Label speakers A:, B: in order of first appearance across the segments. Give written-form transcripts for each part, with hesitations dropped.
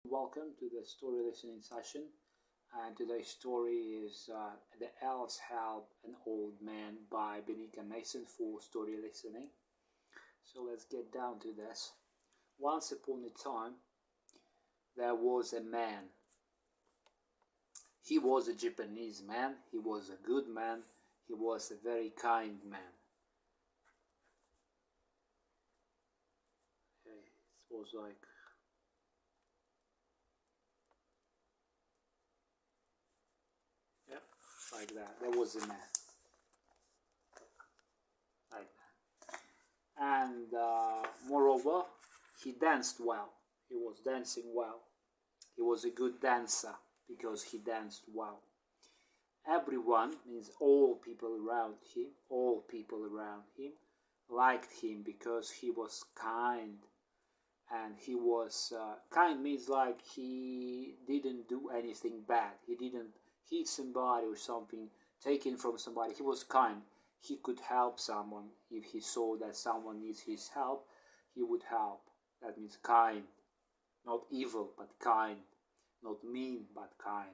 A: welcome to the story listening session. And today's story is The Elves Help an Old Man by Benica Mason for story listening. So let's get down to this. Once upon a time, there was a man. He was a Japanese man, he was a good man, he was a very kind man. Okay, it was like that. There was a man. Like that. And moreover, he danced well. He was dancing well. He was a good dancer because he danced well. Everyone, means all people around him liked him because he was kind. And he was kind means like he didn't do anything bad. He didn't hit somebody or something, taken from somebody. He was kind. He could help someone. If he saw that someone needs his help, he would help. That means kind. Not evil, but kind. Not mean, but kind.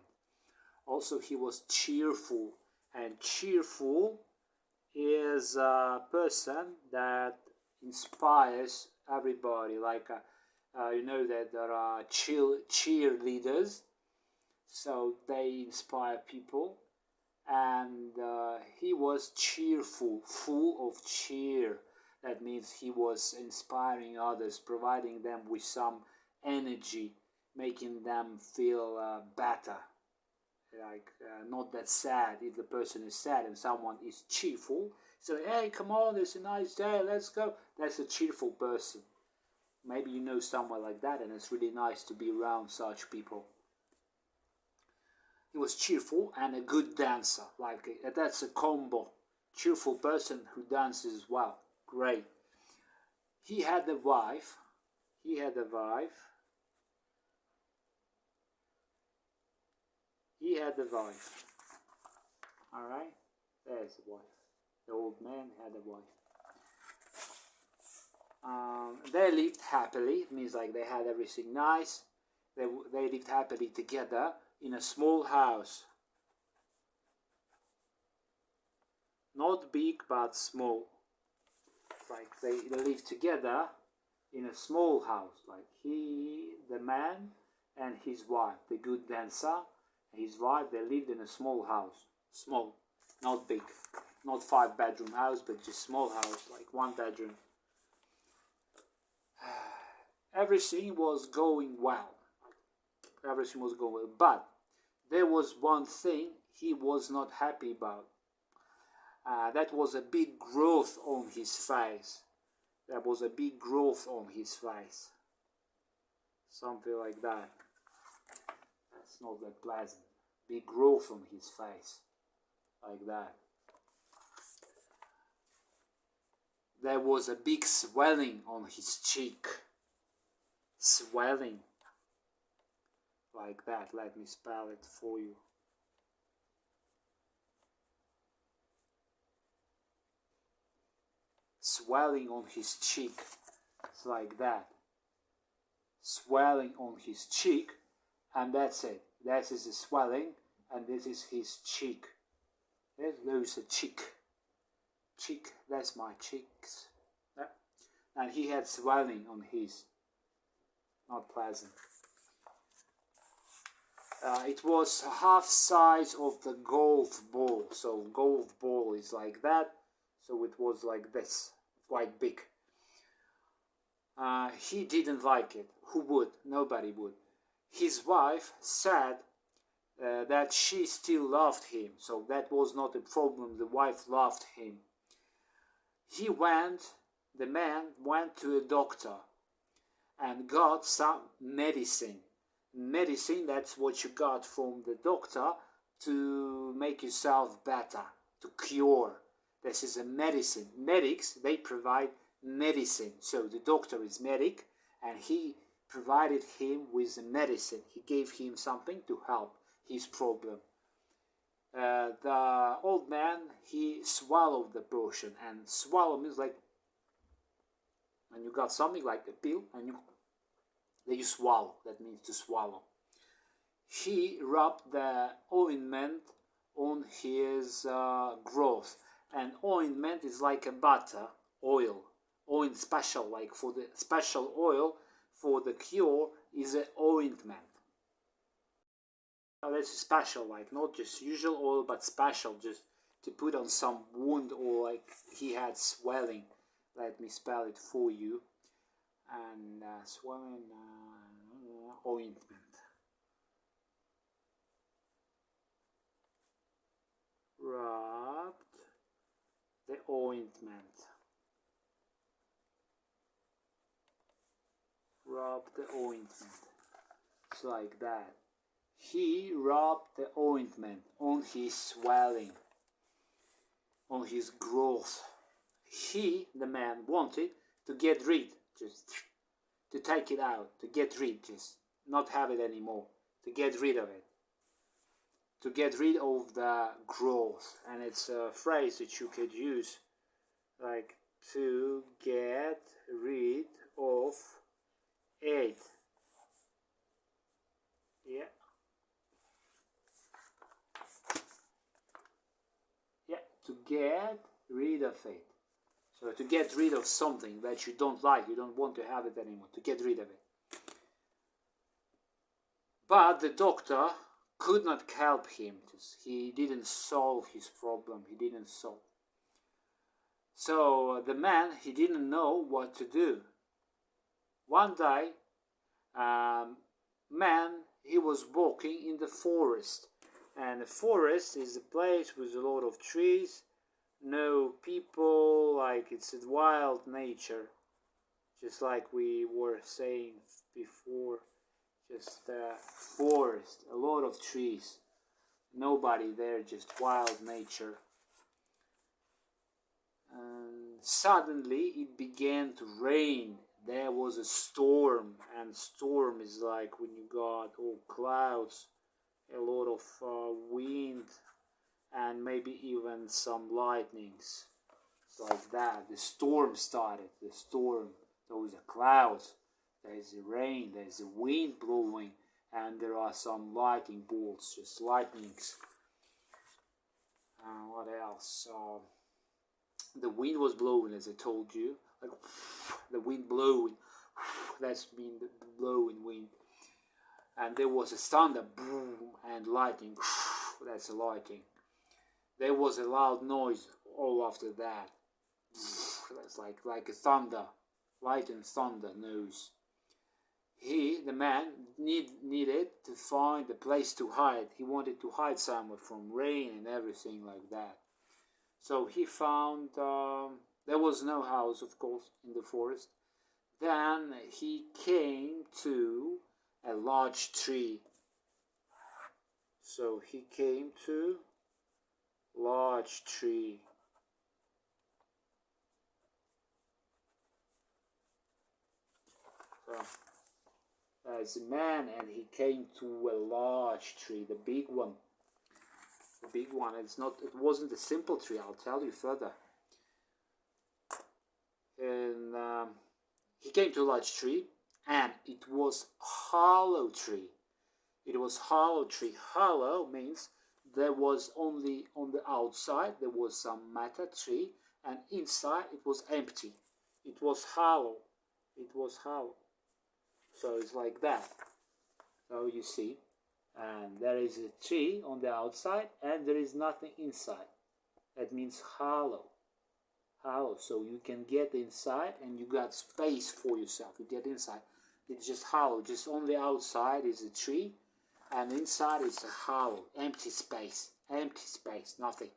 A: Also, he was cheerful. And cheerful is a person that inspires everybody. Like, you know that there are cheerleaders. So they inspire people, and he was cheerful, full of cheer. That means he was inspiring others, providing them with some energy, making them feel better. Like not that sad. If the person is sad and someone is cheerful, so hey, come on, it's a nice day, let's go. That's a cheerful person. Maybe you know someone like that, and it's really nice to be around such people. He was cheerful and a good dancer. Like that's a combo. Cheerful person who dances well. Great. He had a wife. He had a wife. All right. There's a wife. The old man had a wife. They lived happily. It means like they had everything nice. They lived happily together in a small house. Not big, but small. Like they lived together in a small house. Like the man, and his wife, the good dancer, and his wife, they lived in a small house. Small, not big. Not 5-bedroom house, but just small house, like 1 bedroom. Everything was going well. But there was one thing he was not happy about. That was a big growth on his face. Something like that. That's not that pleasant. Big growth on his face. Like that. There was a big swelling on his cheek. Swelling. Like that. Let me spell it for you. Swelling on his cheek. It's like that. Swelling on his cheek, and that's it. That is the swelling, and this is his cheek. There's a cheek. Cheek, that's my cheeks. Yeah. And he had swelling on his. Not pleasant. It was half size of the golf ball. So golf ball is like that. So it was like this, quite big. He didn't like it. Who would? Nobody would. His wife said that she still loved him. So that was not a problem. The wife loved him. The man went to a doctor and got some medicine. Medicine, that's what you got from the doctor to make yourself better, to cure. This is a medicine. Medics, they provide medicine. So the doctor is medic, and he provided him with the medicine. He gave him something to help his problem. The old man, he swallowed the potion, and swallow means like when you got something like a pill and that you swallow, that means to swallow. He rubbed the ointment on his growth, and ointment is like a butter, oil, special, like for the special oil for the cure is an ointment. Now that's special, like not just usual oil, but special, just to put on some wound or like he had swelling. Let me spell it for you. And swelling ointment. Rubbed the ointment. Rub the ointment. It's like that. He rubbed the ointment on his swelling, on his growth. He, the man, wanted to get rid, just to take it out, to get rid, just not have it anymore, to get rid of it, to get rid of the growth. And it's a phrase that you could use, like to get rid of it. Yeah. Yeah, to get rid of it. So to get rid of something that you don't like, you don't want to have it anymore, to get rid of it. But the doctor could not help him. He didn't solve his problem. He didn't solve. So the man, he didn't know what to do. One day, man, he was walking in the forest. And the forest is a place with a lot of trees, no people, like it's a wild nature, just like we were saying before, just a forest, a lot of trees, nobody there, just wild nature. And suddenly it began to rain. There was a storm, and storm is like when you got all clouds, a lot of wind, and maybe even some lightnings. It's like that. The storm started. The storm. Those are clouds. There's the rain. There's the wind blowing, and there are some lightning bolts, just lightnings. What else? The wind was blowing, as I told you. Like the wind blowing. That's mean the blowing wind. And there was a thunder, boom, and lightning. That's a lightning. There was a loud noise all after that. That's like a thunder, light and thunder noise. He, the man, needed to find a place to hide. He wanted to hide somewhere from rain and everything like that. So he found, there was no house, of course, in the forest. Then he came to a large tree. So he came to large tree. So there's a man, and he came to a large tree, the big one. The big one. It wasn't a simple tree. I'll tell you further. And he came to a large tree, and it was hollow tree. It was hollow tree. Hollow means there was only on the outside there was some matter tree, and inside it was empty. It was hollow. It was hollow. So it's like that. So you see, and there is a tree on the outside, and there is nothing inside. That means hollow. Hollow. So you can get inside, and you got space for yourself. You get inside. It's just hollow. Just on the outside is a tree, and inside is a hollow, empty space. Empty space, nothing.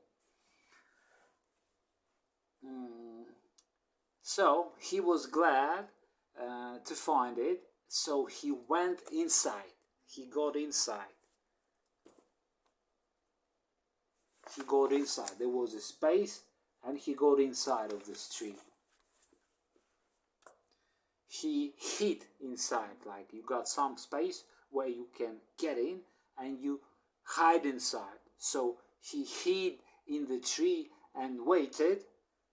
A: So he was glad to find it. So he went inside. He got inside. He got inside. There was a space, and he got inside of this tree. He hid inside, like you got some space where you can get in, and you hide inside. So he hid in the tree and waited.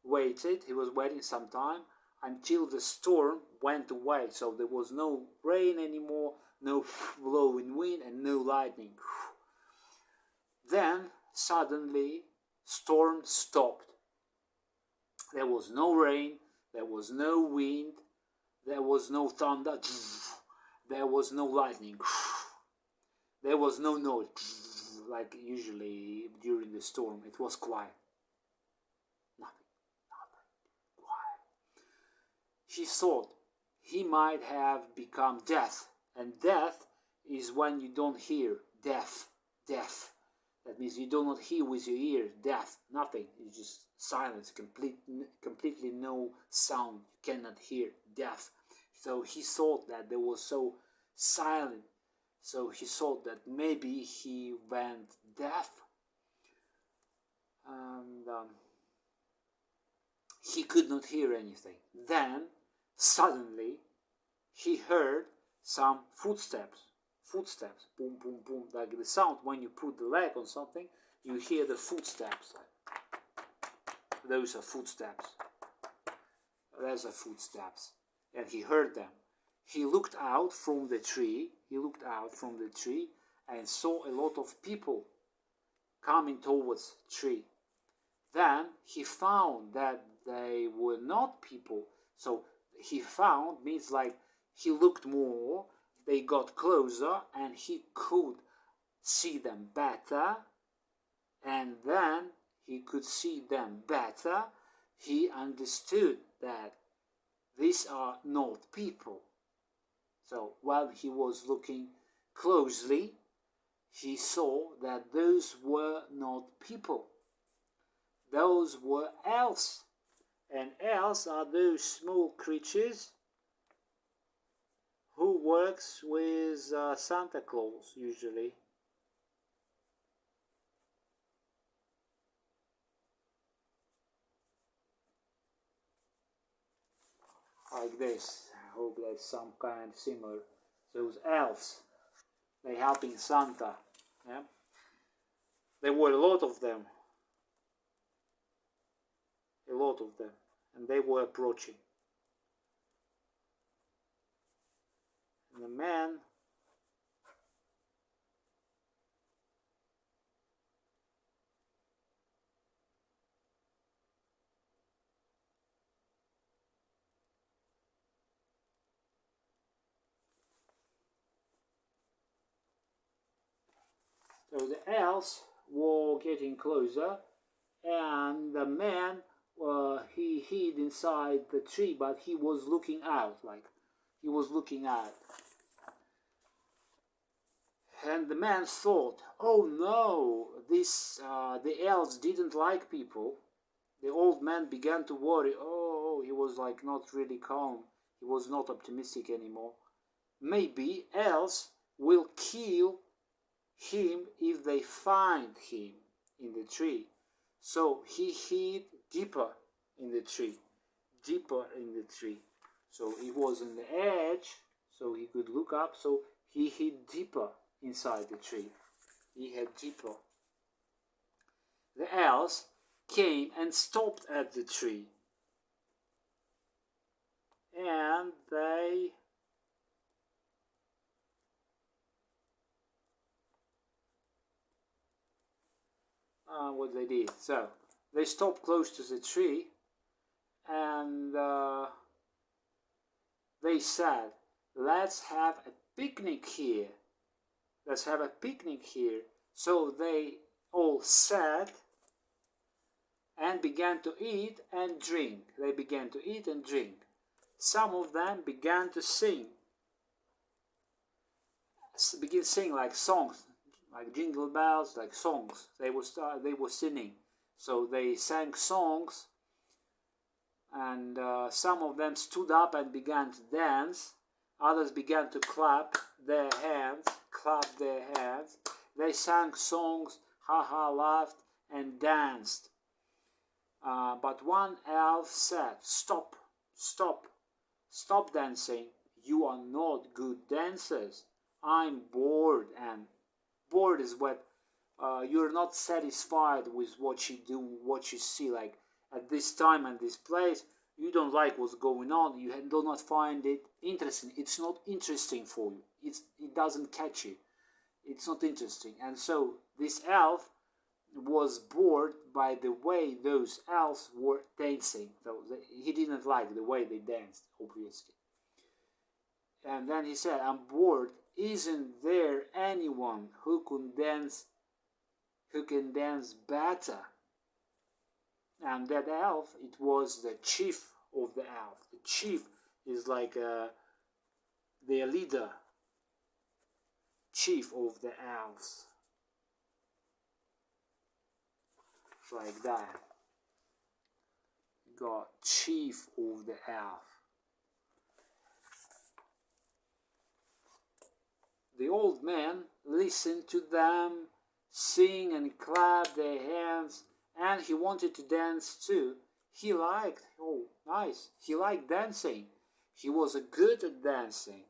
A: He was waiting some time, until the storm went away. So there was no rain anymore, no blowing wind, and no lightning. Then suddenly storm stopped. There was no rain, there was no wind, there was no thunder, there was no lightning, there was no noise like usually during the storm. It was quiet. Nothing, quiet. She thought he might have become deaf, and deaf is when you don't hear. Deaf. That means you do not hear with your ear. Deaf, nothing. It's just silence, completely no sound. You cannot hear. Deaf. So he thought that there was so silent. So he thought that maybe he went deaf, and he could not hear anything. Then suddenly he heard some footsteps, boom, boom, boom, like the sound when you put the leg on something, you hear the footsteps. Those are footsteps. Those are footsteps. And he heard them. He looked out from the tree. And saw a lot of people coming towards the tree. Then he found that they were not people. So he found means like he looked more, they got closer, and he could see them better. And then he could see them better. He understood that these are not people. So while he was looking closely, he saw that those were not people. Those were elves. And elves are those small creatures who works with Santa Claus usually. Like this. I hope that's some kind similar. Those elves, they helping Santa. Yeah? There were a lot of them. And they were approaching. And the man so the elves were getting closer, and the man he hid inside the tree, but he was looking out, And the man thought, "Oh no, the elves didn't like people." The old man began to worry. Oh, he was like not really calm. He was not optimistic anymore. Maybe elves will kill him if they find him in the tree. So he hid deeper in the tree. So he was on the edge, so he could look up. So he hid deeper inside the tree. The elves came and stopped at the tree. And they what they did. So they stopped close to the tree, and they said, "Let's have a picnic here. So they all sat and began to eat and drink. Some of them began to sing. Like songs, like jingle bells, like songs. They were singing. So they sang songs, and some of them stood up and began to dance. Others began to clap their hands. They sang songs, laughed, and danced. But one elf said, "Stop dancing. You are not good dancers. I'm bored." And bored is what you're not satisfied with what you do, what you see. Like at this time and this place, You don't like what's going on. You do not find it interesting. It's not interesting for you. It doesn't catch you. It's not interesting. And so this elf was bored by the way those elves were dancing. So he didn't like the way they danced, obviously. And then he said, I'm bored. Isn't there anyone who can dance better? And that elf, it was the chief of the elf. The chief is like their leader, chief of the elves. Like that. Got chief of the elf. The old man listened to them sing and clap their hands, and he wanted to dance too. He liked, oh, nice, he liked dancing. He was good at dancing.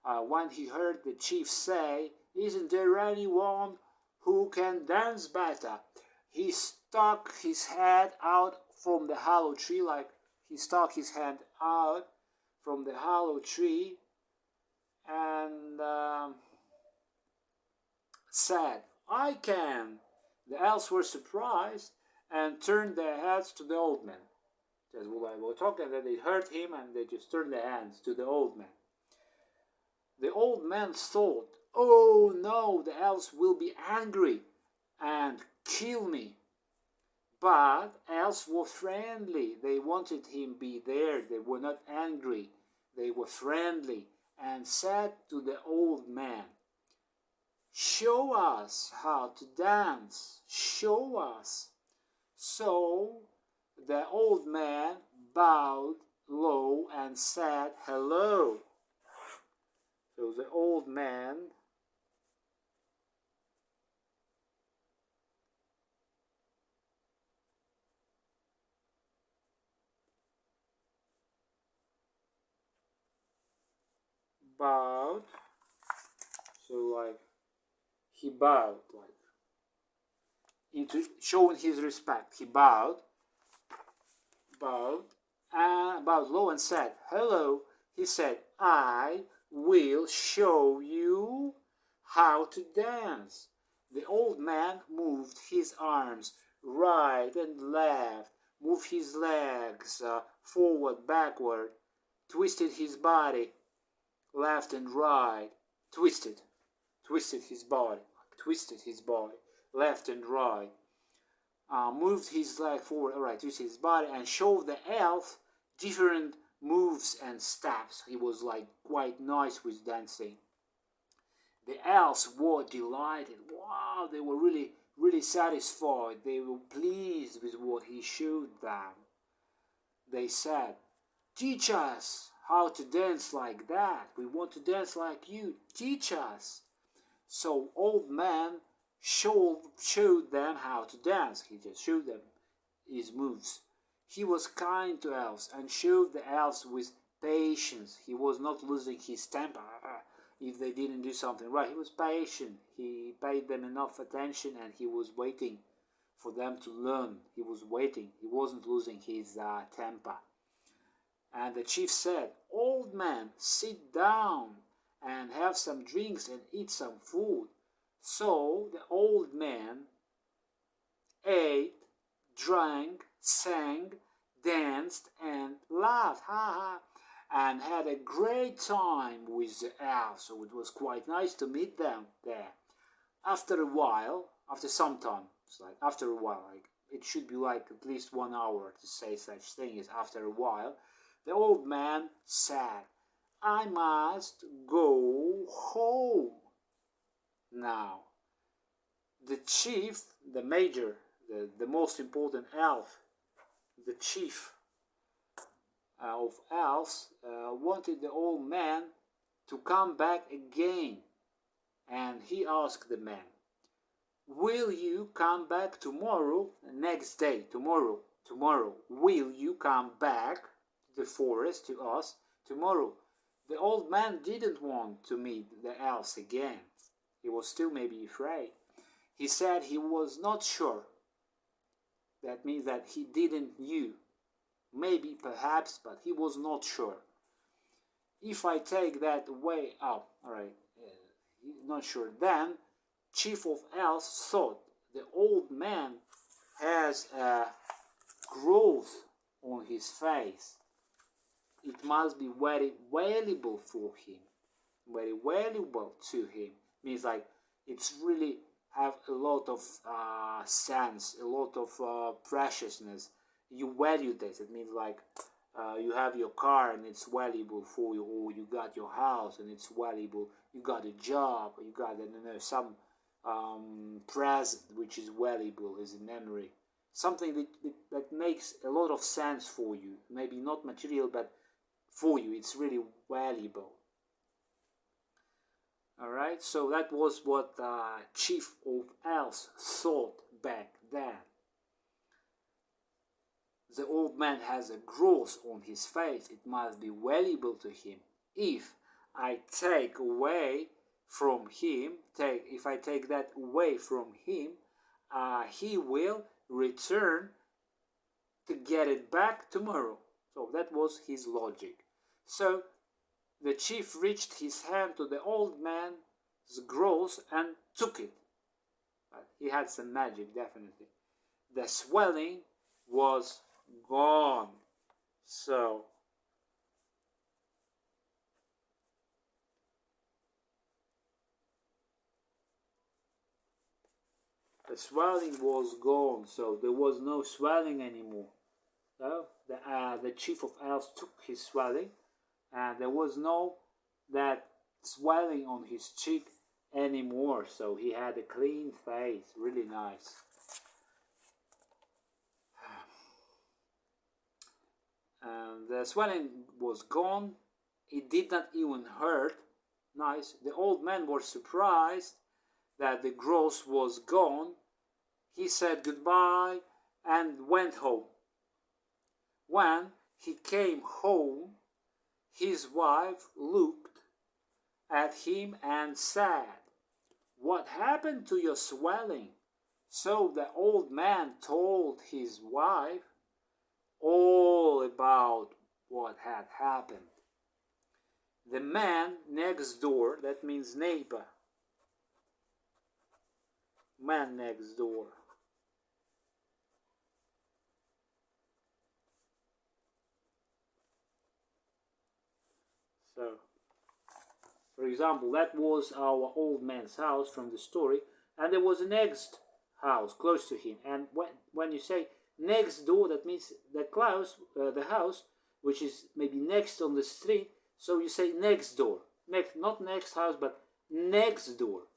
A: When he heard the chief say, isn't there anyone who can dance better? He stuck his head out from the hollow tree, like he stuck his hand out from the hollow tree and said, I can. The elves were surprised and turned their heads to the old man. That's what I was talking, and then they heard him and they just turned their hands to the old man. The old man thought, oh no, the elves will be angry and kill me. But elves were friendly. They wanted him be there. They were not angry. They were friendly and said to the old man, show us how to dance. Show us. So the old man bowed low and said, hello. So the old man bowed, so like he bowed, like into showing his respect. He bowed low and said, hello. He said, I will show you how to dance. The old man moved his arms right and left, moved his legs forward, backward, twisted his body left and right, twisted his body, left and right, moved his leg forward, right, twisted his body, and showed the elf different moves and steps. He was like quite nice with dancing. The elves were delighted. Wow, they were really satisfied. They were pleased with what he showed them. They said, teach us how to dance like that. We want to dance like you. Teach us. So old man showed them how to dance. He just showed them his moves. He was kind to elves and showed the elves with patience. He was not losing his temper if they didn't do something right. He was patient. He paid them enough attention and he was waiting for them to learn. He was waiting. He wasn't losing his temper. And the chief said, old man, sit down and have some drinks and eat some food. So the old man ate, drank, sang, danced, and laughed, and had a great time with the elves. So it was quite nice to meet them there. After a while, after some time, after a while, like it should be like at least 1 hour to say such thing as after a while, the old man said, I must go home. Now, the chief, the major, the most important elf, the chief of elves, wanted the old man to come back again. And he asked the man, will you come back tomorrow, next day, tomorrow, will you come back to the forest to us tomorrow? The old man didn't want to meet the elves again. He was still maybe afraid. He said he was not sure. That means that he didn't knew maybe, perhaps, but he was not sure. If I take that away, oh, alright, not sure. Then, Chief of Elves thought the old man has a growth on his face. It must be very valuable for him, very valuable to him. Means like it's really have a lot of sense, a lot of preciousness. You value this. It means like you have your car and it's valuable for you, or you got your house and it's valuable. You got a job, you got some present which is valuable as a memory. Something that makes a lot of sense for you. Maybe not material, but for you, it's really valuable. Alright, so that was what Chief of Elves thought back then. The old man has a growth on his face. It must be valuable to him. If I take away from him, if I take that away from him, he will return to get it back tomorrow. So that was his logic. So the chief reached his hand to the old man's growth and took it. But he had some magic, definitely. The swelling was gone. So the swelling was gone, so there was no swelling anymore. So the chief of elves took his swelling, and there was no that swelling on his cheek anymore. So he had a clean face, really nice. And the swelling was gone. It did not even hurt. Nice. The old man was surprised that the growth was gone. He said goodbye and went home. When he came home, his wife looked at him and said, "What happened to your swelling?" So the old man told his wife all about what had happened. The man next door, that means neighbor, man next door, so for example, that was our old man's house from the story, and there was a next house close to him. And when you say next door, that means the house which is maybe next on the street. So you say next door, next, not next house, but next door.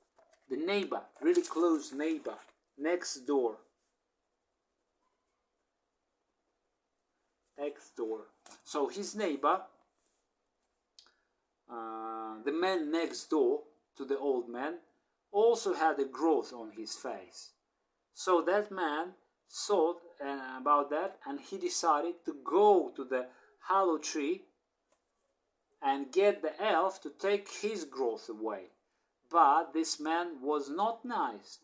A: The neighbor, really close neighbor, next door. Next door. So his neighbor, the man next door to the old man, also had a growth on his face. So that man thought about that, and he decided to go to the hollow tree and get the elf to take his growth away. But this man was not nice.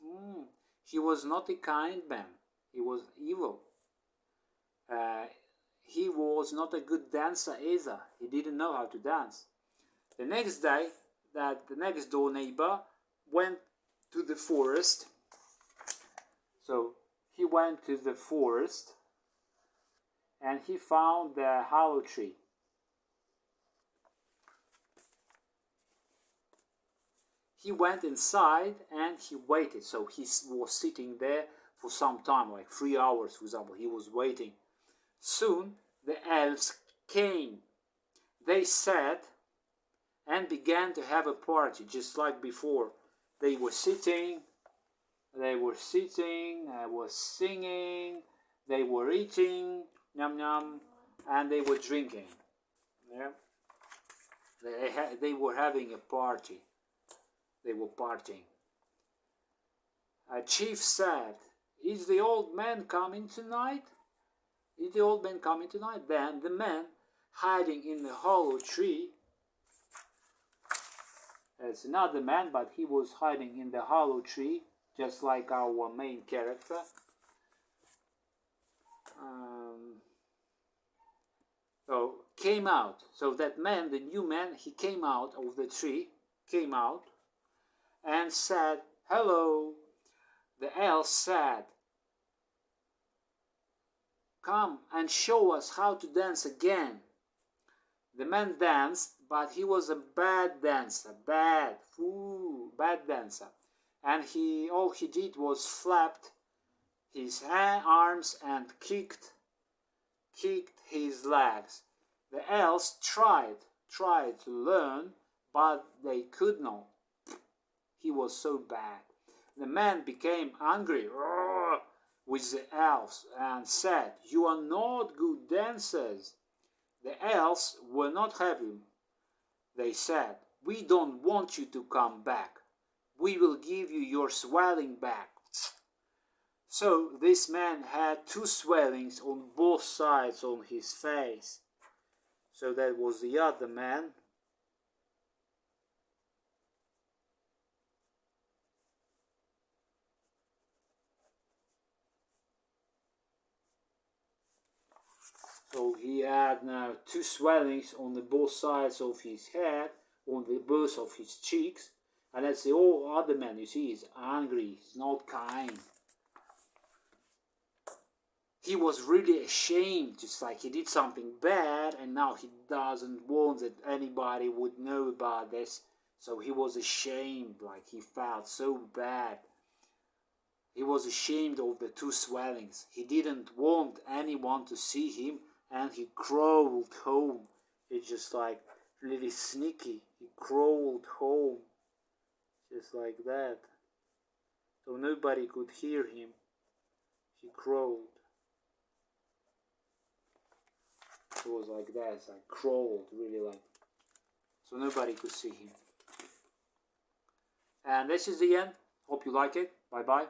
A: He was not a kind man. He was evil. He was not a good dancer either. He didn't know how to dance. The next day, that the next door neighbor went to the forest. So he went to the forest and he found the hollow tree. He went inside and he waited. So he was sitting there for some time, like 3 hours, for example. He was waiting. Soon the elves came. They sat and began to have a party, just like before. They were sitting, they were singing, they were eating, yum yum, and they were drinking. Yeah, they were having a party. They were partying. A chief said, "Is the old man coming tonight? Is the old man coming tonight?" Then the man hiding in the hollow tree, it's another man, but he was hiding in the hollow tree, just like our main character. So came out. So that man, the new man, he came out of the tree, came out, and said, "Hello." The elf said, "Come and show us how to dance again." The man danced, but he was a bad dancer, bad dancer. And all he did was flapped his arms and kicked his legs. The elves tried to learn, but they could not. He was so bad. The man became angry with the elves and said, "You are not good dancers." The elves were not happy. They said, "We don't want you to come back. We will give you your swelling back." So this man had 2 swellings on both sides of his face. So that was the other man. So he had now 2 swellings on the both sides of his head, on the both of his cheeks. And that's the other man, you see, he's angry, he's not kind. He was really ashamed, just like he did something bad, and now he doesn't want that anybody would know about this. So he was ashamed, like he felt so bad. He was ashamed of the 2 swellings. He didn't want anyone to see him, and he crawled home. It's just like really sneaky. He crawled home, just like that. So nobody could hear him. He crawled. It was like that, it's like crawled, really like. So nobody could see him. And this is the end. Hope you like it. Bye bye.